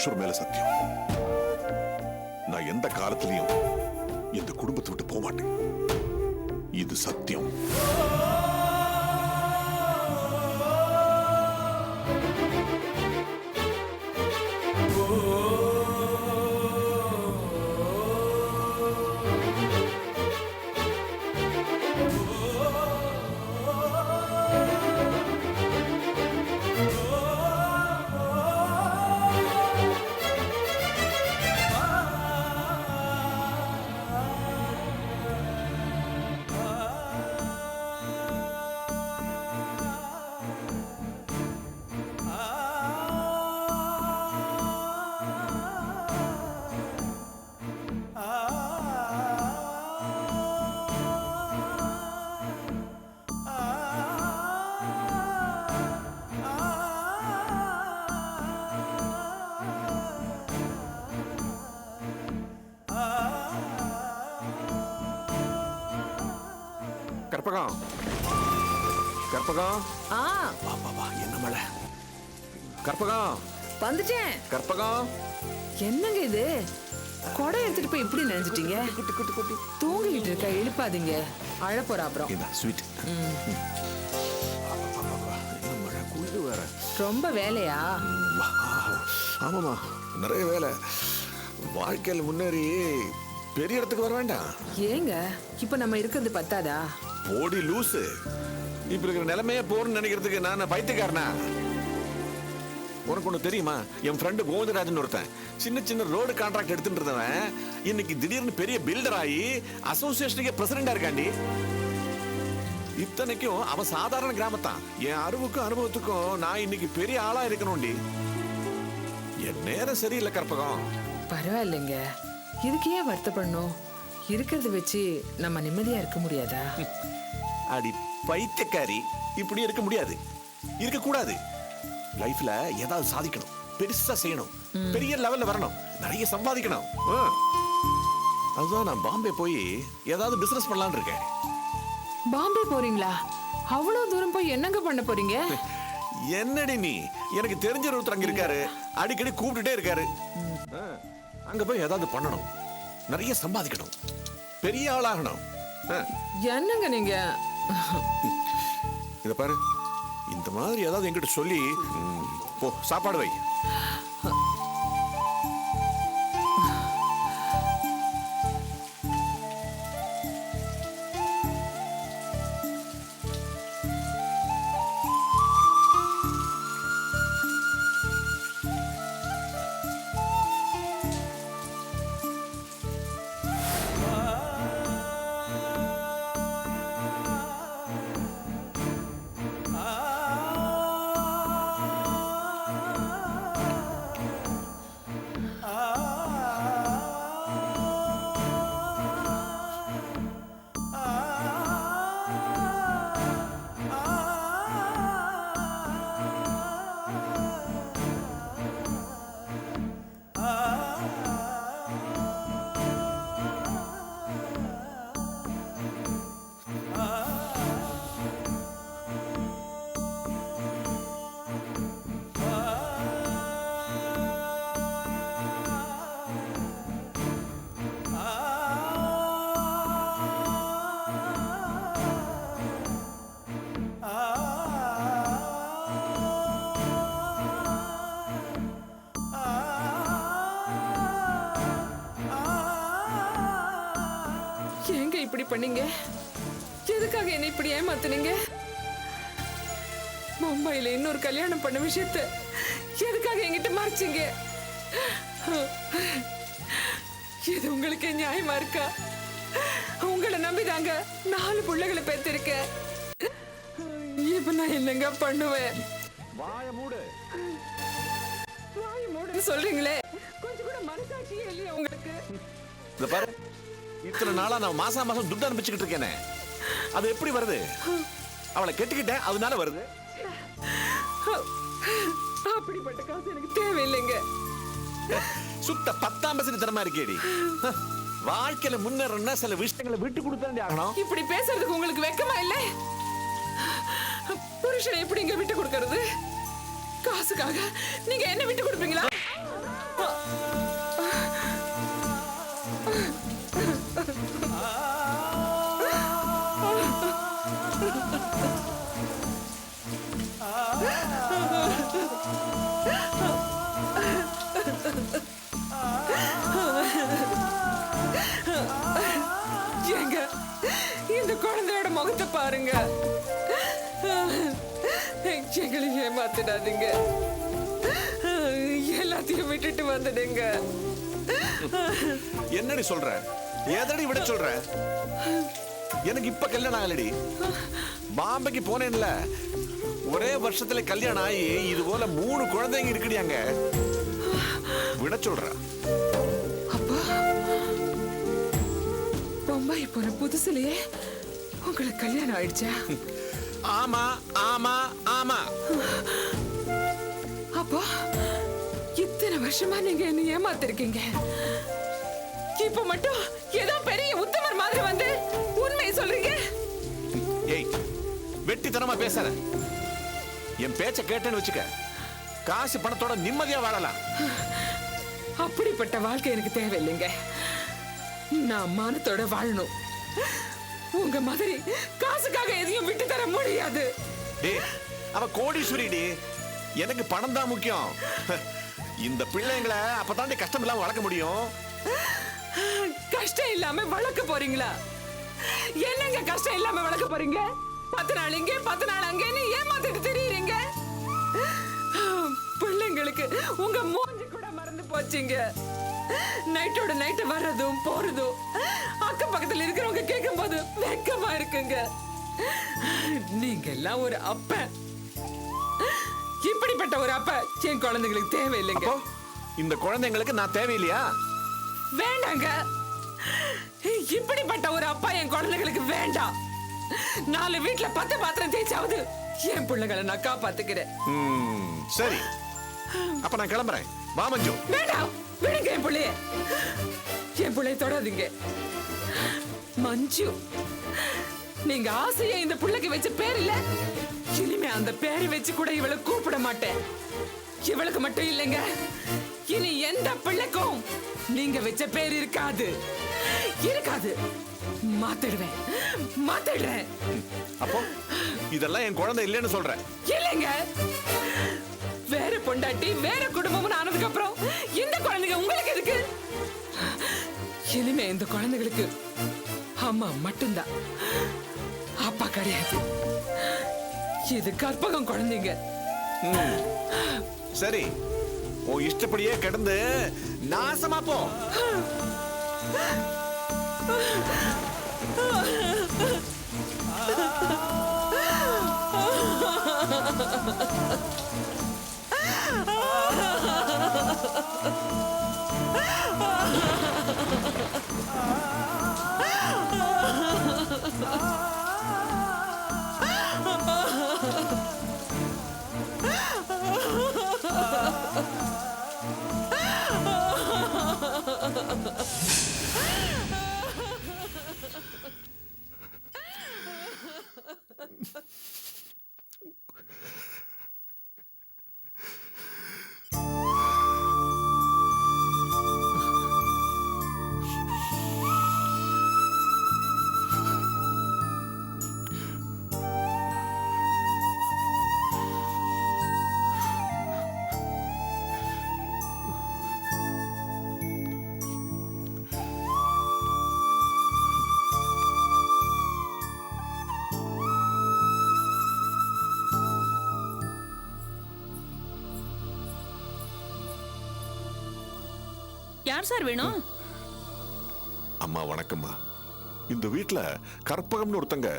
ஈஸ்வர் மேல சத்தியம், நான் எந்த காலத்திலையும் இந்த குடும்பத்தை விட்டு போக மாட்டேன். இது சத்தியம். கற்பகம், கற்பகம், என்ன மழை? கற்பகம் வந்துட்டேன். கற்பகம், என்னங்க இது? கொடை எடுத்துட்டு போய் இப்படி நினைச்சிட்டீங்க? தூங்கிட்டு இருக்க, எழுப்பாதீங்க, அழ போற அப்புறம். ஸ்வீட். என்ன மழை, குளிர் வேற. ரொம்ப வேலையா? ஆமாமா, நிறைய வேலை. வாழ்க்கையில் முன்னேறி பெரிய இடத்துக்கு வர வேண்டாம். ஏங்க இப்ப நம்ம இருக்கிறது பத்தாதா? போடி லூசு, இப்ப இருக்கிற நிலைமையே போறன்னு நினைக்கிறதுக்கு நான் பைத்தியக்காரனா? உனக்கு ஒண்ணு தெரியுமா? என் ஃப்ரெண்டு கோவிந்தராஜன் ஒருத்தன் சின்ன சின்ன ரோடு கான்ட்ராக்ட் எடுத்துட்டு இருந்தவன் இன்னைக்கு திடீர்னு பெரிய பில்டர் ஆகி அசோசியேஷனுக்கு பிரசிடண்டா இருக்காண்டி. இத்தனைக்கும் அவன் சாதாரண கிராமத்தான். என் அறிவுக்கும் அனுபவத்துக்கும் நான் இன்னைக்கு பெரிய ஆளா இருக்கணும்டி. என் நேரம் சரியில்லை கற்பகம். பரவாயில்லைங்க, இதுக்கு ஏன் வருத்தப்படணும்? இருக்கிறத வச்சு நம்ம நிம்மதியா இருக்க முடியாதா? அடி பைத்தியக்காரி, இப்படி இருக்க முடியாது, இருக்க கூடாது. லைஃப்ல ஏதாவது சாதிக்கணும், பெருசா செய்யணும், பெரிய லெவல்ல வரணும், நிறைய சம்பாதிக்கணும். அதுதான் நான் பாம்பே போய் ஏதாவது பிசினஸ் பண்ணலாம்னு இருக்கேன். பாம்பே போறீங்களா? அவ்வளவு தூரம் போய் என்னங்க பண்ண போறீங்க? என்னடி நீ, எனக்கு தெரிஞ்ச ஒருத்தர் அங்க இருக்காரு, அடிக்கடி கூப்பிட்டுட்டே இருக்காரு. அங்க போய் ஏதாவது பண்ணணும், நிறைய சம்பாதிக்கணும், பெரிய ஆளாகணும். என்னங்க நீங்க? இத பாரு, இந்த மாதிரி ஏதாவது என்கிட்ட சொல்லி போ, சாப்பாடு வை. இப்படி பண்ணீங்க? எதுக்காக என்ன இப்படி ஏமாத்துனீங்க? மும்பையில இன்னொரு கல்யாணம் பண்ண விஷயத்த எதுக்காக என்கிட்ட மறைச்சீங்க? இது உங்களுக்கு நியாயமா இருக்கா? உங்களை நம்பிதாங்க 4 பிள்ளைகளை பெற்றிருக்கேன். இப்ப நான் என்னங்க பண்ணுவேன்? வாய மூடு. வாய மூடுன்னு சொல்றீங்களே, கொஞ்சம் கூட மனசாட்சியே இல்லையா உங்களுக்கு? இத பாரு, இத்தனை நாளா நான் மாசம் மாசம் துட்டு அனுப்பிச்சுக்கிட்டு இருக்கேனே, அது எப்படி வருது? அவளை கெட்டிக்கிட்டேன், அதனால வருது. அப்படிப்பட்ட காசு எனக்கு தேவையில்லைங்க. சுத்த 10ஆம் பசங்க தரமா இருக்கேடி. வாழ்க்கையில முன்னேறணும்னா சில விஷயங்களை விட்டு கொடுத்தாண்டி ஆகணும். இப்படி பேசுறதுக்கு உங்களுக்கு வெக்கமா இல்ல? புருஷனை எப்படி இங்க விட்டு கொடுக்கறது? காசுக்காக நீங்க என்ன விட்டு கொடுப்பீங்களா? ஏமாத்திடாதீங்க. எல்லாத்தையும் விட்டுட்டு வந்துடுங்க. என்னடி சொல்ற? எதடி விட சொல்ற? எனக்கு இப்ப கல்யாணம் ஆகலடி. பாம்பேக்கு போனேன்ல, ஒரே வருஷத்துல கல்யாணம் ஆகி இது போல 3 குழந்தைங்க இருக்குடியாங்க. விட சொல்ற? அப்பா, பொம்பாய் போன புதுசுலயே உங்களுக்கு கல்யாணம் ஆயிடுச்சா? ஆமா ஆமா ஆமா. அப்பா, இத்தனை வருஷமா நீங்க என்ன ஏமாத்திருக்கீங்க. இப்ப மட்டும் ஏதோ பெரிய உத்தமர் மாதிரி வந்து உண்மையை சொல்றீங்க. ஏய், வெட்டித்தனமா பேசாத. என் பேச்ச கேட்டேன்னு வச்சுக்க, காசு பணத்தோட நிம்மதியா வாழலாம். அப்படிப்பட்ட வாழ்க்கை எனக்கு தேவையில்லைங்க. நான் மானத்தோட வாழணும். உங்க மாதிரி காசுக்காக எதையும் விட்டு தர முடியாது. டேய், அவ கோடீஸ்வரிடி. எனக்கு பணம் தான் முக்கியம். இந்த பிள்ளைங்களை அப்பதாண்டி கஷ்டம் இல்லாம வளர்க்க முடியும். கஷ்டம் இல்லாம வளர்க்க போறீங்களா? என்னங்க கஷ்டம் இல்லாம வளர்க்க போறீங்க? 10 நாள் இங்கே 10 நாள் அங்கேன்னு ஏமாத்திட்டு தெரியுறீங்க. பிள்ளைங்களுக்கு உங்க மூஞ்சி கூட மறந்து போச்சுங்க. நைட்டோட நைட்டு வர்றதும் போறதும் அக்கம் பக்கத்துல இருக்கிறவங்க கேட்கும் போது வெக்கமா இருக்குங்க. நீங்க எல்லாம் ஒரு அப்ப. இப்படிப்பட்ட ஒரு அப்ப என் குழந்தைங்களுக்கு தேவையில்லைங்க. அப்போ இந்த குழந்தைங்களுக்கு நான் தேவையில்லையா? வேண்டாங்க. இப்படிப்பட்ட ஒரு அப்பா என் குழந்தைகளுக்கு வேண்டாம். 4 வீட்டுல 10 பாத்திரம் தேய்ச்சாவது என் பிள்ளைகளை நான் காப்பாத்துக்கிறேன். சரி, அப்ப நான் கிளம்புறேன். வா மஞ்சு. வேண்டாம், விடுங்க என் பிள்ளைய. என் பிள்ளைய தொடாதீங்க. மஞ்சு, நீங்க ஆசையா இந்த பிள்ளைக்கு வச்ச பேர் இல்ல, இனிமே அந்த பேரை வச்சு கூட இவளை கூப்பிட மாட்டேன். இவளுக்கு மட்டும் இல்லைங்க, இனி எந்த பிள்ளைக்கும் நீங்க வச்ச பேர் இருக்காது. இருக்காது. மாத்திடுவேன், மாத்திடுறேன். அப்போ இதெல்லாம் என் குழந்தை இல்லைன்னு சொல்றேன்? இல்லைங்க. வேற பொண்டாட்டி வேற குடும்பம்னு ஆனதுக்கு அப்புறம் இந்த குழந்தைங்க உங்களுக்கு எதுக்கு? இனிமே இந்த குழந்தைகளுக்கு அம்மா மட்டும்தான், அப்பா கிடையாது. இது கற்பகம் குழந்தைங்க. சரி, உன் இஷ்டப்படியே கிடந்து நாசமா போ. யார் சார் வேணும்? அம்மா வணக்கம்மா. இந்த வீட்ல கற்பகம்னு ஒருத்தங்க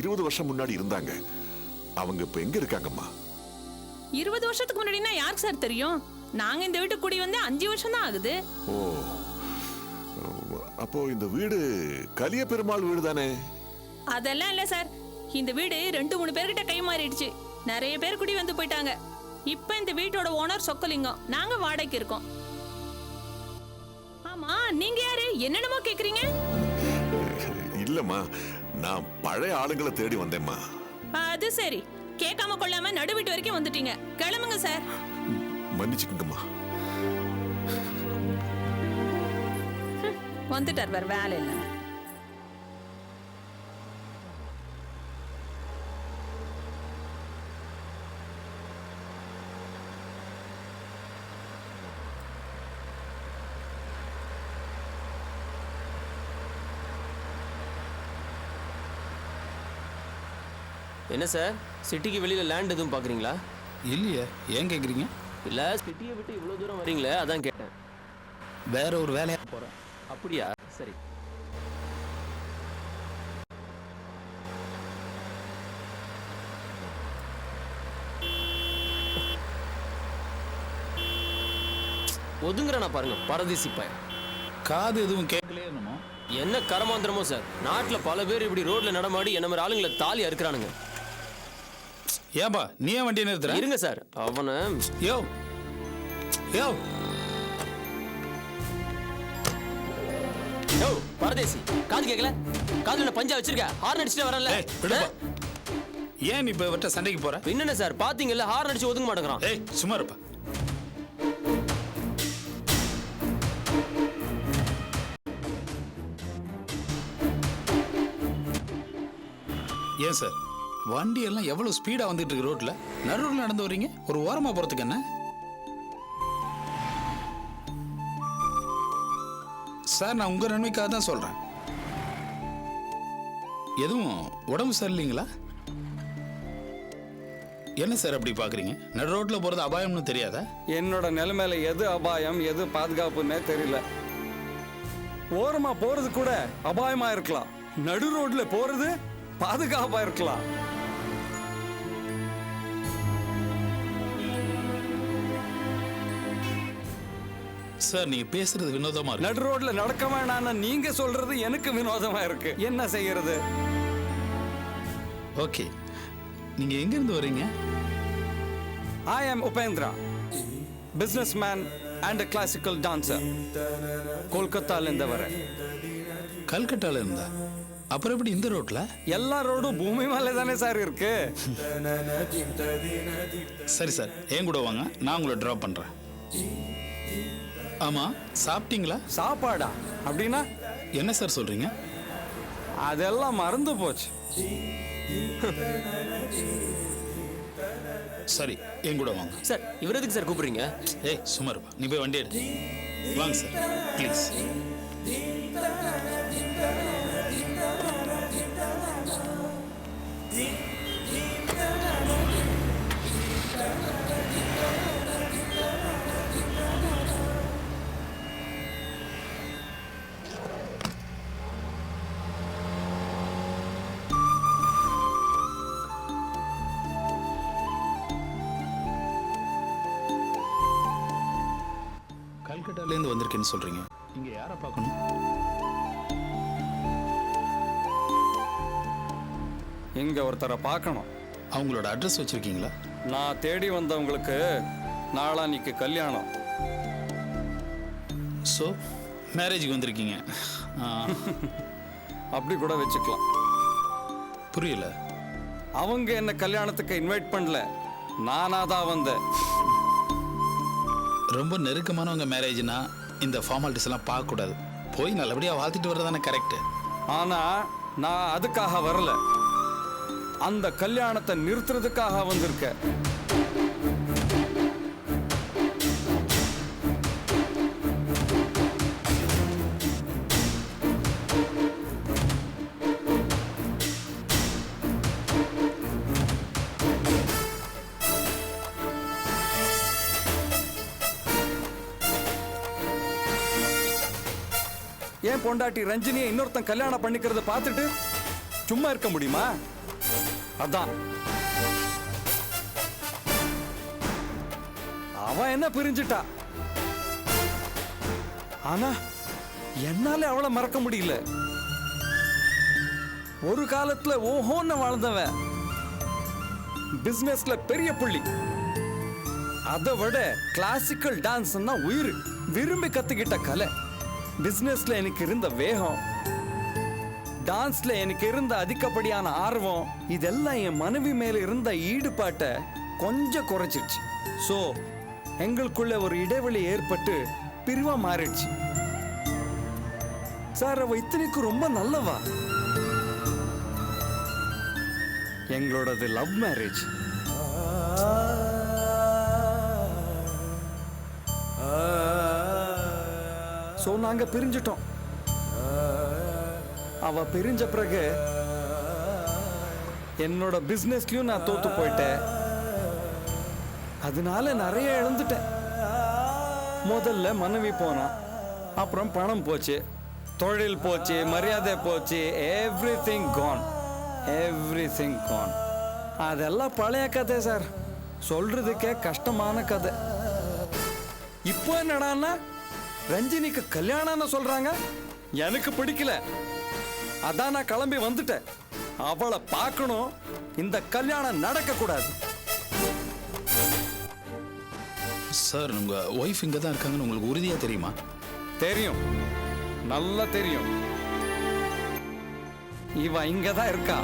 20 வருஷம் முன்னாடி இருந்தாங்க. அவங்க இப்ப எங்க இருக்காங்கம்மா? 20 வருஷத்துக்கு முன்னாடினா யாருக்கு சார் தெரியும்? நாங்க இந்த வீட்டுக்கு குடி வந்து 5 வருஷம் தான் ஆகுது. ஓ, அப்போ இந்த வீடு கலிய பெருமாள் வீடு தானே? அதெல்லாம் இல்ல சார். இந்த வீடு 2-3 பேர்கிட்ட கை மாறிடுச்சு. நிறைய பேர் குடி வந்து போயிட்டாங்க. இப்ப இந்த வீட்டோட ஓனர் சொக்கலிங்கம். நாங்க வாடகைக்கு இருக்கோம். ஆமா, நீங்க யாரு? என்னென்னமோ கேக்குறீங்க? இல்லம்மா, நான் பழைய ஆளுங்களை தேடி வந்தேம்மா. அது சரி, கேட்காம கொள்ளாம நடு வீட்டு வரைக்கும் வந்துட்டீங்க. கிளம்புங்க சார். மன்னிச்சுக்கங்கம்மா. வந்துட்டார், வேற வேலை இல்லை. என்ன சார், சிட்டிக்கு வெளியில் லேண்ட் எதுவும் பார்க்குறீங்களா? இல்லையே, ஏன் கேட்குறீங்க? இல்லை, சிட்டியை விட்டு இவ்வளோ தூரம் வரீங்களே, அதான் கேட்டேன். வேற ஒரு வேலையாக போகிறேன். அப்படியா? சரி. ஒதுங்குறேனா பாருங்க, பரதேசி பையன். காது எதுவும் கேட்கலையே என்னமோ. என்ன கரமாந்திரமோ சார், நாட்டில் பல பேர் இப்படி ரோட்ல நடமாடி என்ன மாதிரி ஆளுங்களை தாலி அறுக்கிறானுங்க. ஏன்பா நீ ஏன் வண்டியை நிறுத்துற? இருங்க சார், அவனை யோ யோ யோ பரதேசி, காது கேட்கல? காதுல என்ன பஞ்சா வச்சிருக்க? ஹார்ன் அடிச்சுட்டு வரல. ஏய், விடுப்பா. ஏன் நீ இப்போ இவர்கிட்ட சண்டைக்கு போற? என்னென்ன சார் பாத்தீங்கல்ல, ஹார்ன் அடிச்சு ஒதுங்க மாட்டேங்கிறான். ஏய் சும்மா இருப்பா. ஏன் சார் வண்டி எல்லாம் எவ்வளவு ஸ்பீடா வந்துட்டு இருக்கு ரோட்ல, நடுவில் நடந்து வரீங்க, ஒரு ஓரமா போறதுக்கு என்ன? சார் நான் உங்க நன்மைக்காக தான் சொல்றேன். எதுவும் உடம்பு சரியில்லைங்களா? என்ன சார் அப்படி பாக்குறீங்க? நடு ரோட்ல போறது அபாயம்னு தெரியாதா? என்னோட நிலைமையில எது அபாயம் எது பாதுகாப்புன்னே தெரியல. ஓரமா போறது கூட அபாயமா இருக்கலாம், நடு ரோட்ல போறது பாதுகாப்பா இருக்கலாம். சார் நீங்க பேசுறது வினோதமா இருக்கு. நடு ரோட்ல நடக்க வேணாம்னு நீங்க சொல்றது எனக்கு வினோதமா இருக்கு. என்ன செய்யறது? ஓகே, நீங்க எங்க இருந்து வரீங்க? I am Upendra, businessman and a classical dancer. கொல்கத்தால இருந்து வரேன். கல்கட்டால இருந்தா அப்புறம் எப்படி இந்த ரோட்ல? எல்லா ரோடும் பூமி மேலே தானே சார் இருக்கு. சரி சார், என் கூட வாங்க, நான் உங்களை டிராப் பண்றேன். ஆமா, சாப்பிட்டீங்களா? சாப்பாடா? அப்படின்னா என்ன சார் சொல்றீங்க? அதெல்லாம் மறந்து போச்சு. சரி, என் கூட வாங்க. சார் இவர் எதுக்கு சார் கூப்பிடுறீங்க? ஏய் சும்மா இருப்பா, நீ போய் வண்டி எடு. வாங்க சார் ப்ளீஸ். கல்கட்டாலேருந்து வந்திருக்கேன்னு சொல்றீங்க, இங்க யாரை பார்க்கணும்? இங்க ஒருத்தரை பார்க்கணும். அவங்களோட அட்ரஸ் வச்சிருக்கீங்களா? நான் தேடி வந்தவங்களுக்கு நாளான்னைக்கு கல்யாணம். ஸோ மேரேஜுக்கு வந்திருக்கீங்க. அப்படி கூட வச்சுக்கலாம். புரியல. அவங்க என்ன கல்யாணத்துக்கு இன்வைட் பண்ணல, நானா தான் வந்தேன். ரொம்ப நெருக்கமானவங்க மேரேஜ்னா இந்த ஃபார்மாலிட்டிஸ் எல்லாம் பார்க்கக்கூடாது. போய் நல்லபடியாக வாழ்த்திட்டு வர்றதானே கரெக்டு. ஆனா நான் அதுக்காக வரல, அந்த கல்யாணத்தை நிறுத்துறதுக்காக வந்திருக்கேன். ஏன் பொண்டாட்டி ரஞ்சினியை இன்னொருத்தன் கல்யாணம் பண்ணிக்கிறத பார்த்துட்டு சும்மா இருக்க முடியுமா? அதான் அவன் என்ன பிரிஞ்சிட்டா, ஆனா என்னால அவளை மறக்க முடியல. ஒரு காலத்துல ஓஹோன்னு வாழ்ந்தவன், பிசினஸ்ல பெரிய புள்ளி. அதை விட கிளாசிக்கல் டான்ஸ் உயிர் விரும்பி கத்துக்கிட்ட கலை. பிசினஸ்ல எனக்கு இருந்த வேகம், டான்ஸ்ல எனக்கு இருந்த அதிகப்படியான ஆர்வம், இதெல்லாம் என் மனைவி மேல இருந்த ஈடுபாட்டை கொஞ்சம் குறைச்சிருச்சு. ஸோ எங்களுக்குள்ள ஒரு இடைவெளி ஏற்பட்டு பிரிவா மாறிடுச்சு. சார் அவ இத்தனைக்கு ரொம்ப நல்லவா. எங்களோடது லவ் மேரேஜ். ஸோ நாங்க பிரிஞ்சிட்டோம். அவ பிரிஞ்ச பிறகு என்னோட பிசினஸ்லயும் நான் தோத்து போயிட்டேன், அதனால நிறைய இழந்துட்டேன். முதல்ல மனைவி போனா, அப்புறம் பணம் போச்சு, தொழில் போச்சு, மரியாதை போச்சு, எவ்ரிதிங் கான், எவ்ரிதிங் கான். அதெல்லாம் பழைய கதை சார், சொல்றதுக்கே கஷ்டமான கதை. இப்போ என்னடான்னா ரஞ்சினிக்கு கல்யாணம்னு சொல்றாங்க. எனக்கு பிடிக்கல, அதான் நான் கிளம்பி வந்துட்டேன். அவளை பார்க்கணும், இந்த கல்யாணம் நடக்க கூடாது. சார் உங்க ஒய்ஃப் இங்க தான் இருக்காங்கன்னு உங்களுக்கு உறுதியா தெரியுமா? தெரியும், நல்லா தெரியும். இவ இங்க தான் இருக்கா.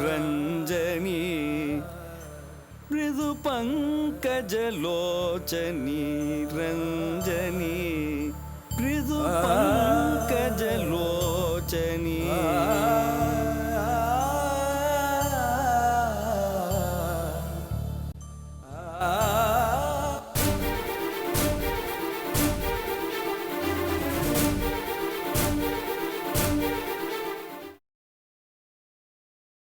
ரஞ்சனி மிருது பங்கஜலோச்சனி, ரஞ்சனி மிருது பங்கஜலோச்சனி.